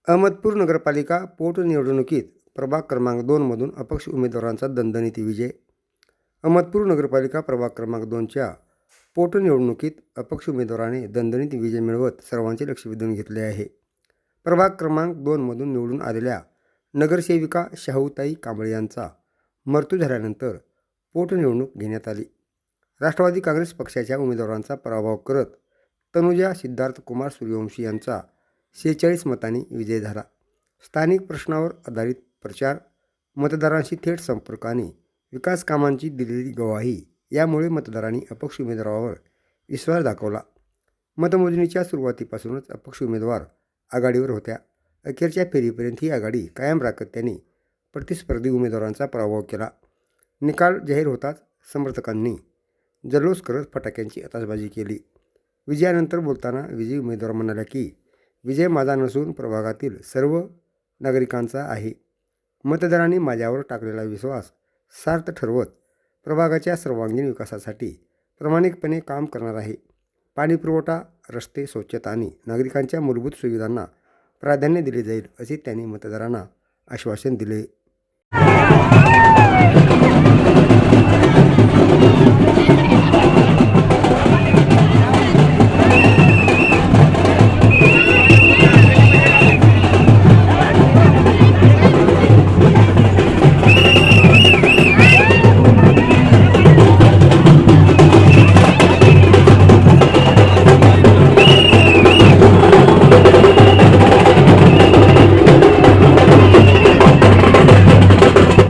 अहमदपूर नगरपालिका पोटनिवडणुकीत प्रभाग क्रमांक 2मधून अपक्ष उमेदवारांचा दणदणीत विजय. अहमदपूर नगरपालिका प्रभाग क्रमांक 2च्या पोटनिवडणुकीत अपक्ष उमेदवाराने दणदणीत विजय मिळवत सर्वांचे लक्ष वेधून घेतले आहे. प्रभाग क्रमांक 2मधून निवडून आलेल्या नगरसेविका शाहूताई कांबळे यांचा मृत्यू झाल्यानंतर पोटनिवडणूक घेण्यात आली. राष्ट्रवादी काँग्रेस पक्षाच्या उमेदवारांचा पराभव करत तनुजा सिद्धार्थ कुमार सूर्यवंशी यांचा 46 मतांनी विजय झाला. स्थानिक प्रश्नावर आधारित प्रचार, मतदारांशी थेट संपर्क आणि विकास कामांची दिलेली ग्वाही यामुळे मतदारांनी अपक्ष उमेदवारावर विश्वास दाखवला. मतमोजणीच्या सुरुवातीपासूनच अपक्ष उमेदवार आघाडीवर होत्या. अखेरच्या फेरीपर्यंत ही आघाडी कायम राखत त्यांनी प्रतिस्पर्धी उमेदवारांचा पराभव केला. निकाल जाहीर होताच समर्थकांनी जल्लोष करत फटाक्यांची आतषबाजी केली. विजयानंतर बोलताना विजयी उमेदवार म्हणाल्या की विजय माझा नसून प्रभागातील सर्व नागरिकांचा आहे. मतदारांनी माझ्यावर टाकलेला विश्वास सार्थ ठरवत प्रभागाच्या सर्वांगीण विकासासाठी प्रामाणिकपणे काम करणार आहे. पाणीपुरवठा, रस्ते, स्वच्छता आणि नागरिकांच्या मूलभूत सुविधांना प्राधान्य दिले जाईल असे त्यांनी मतदारांना आश्वासन दिले.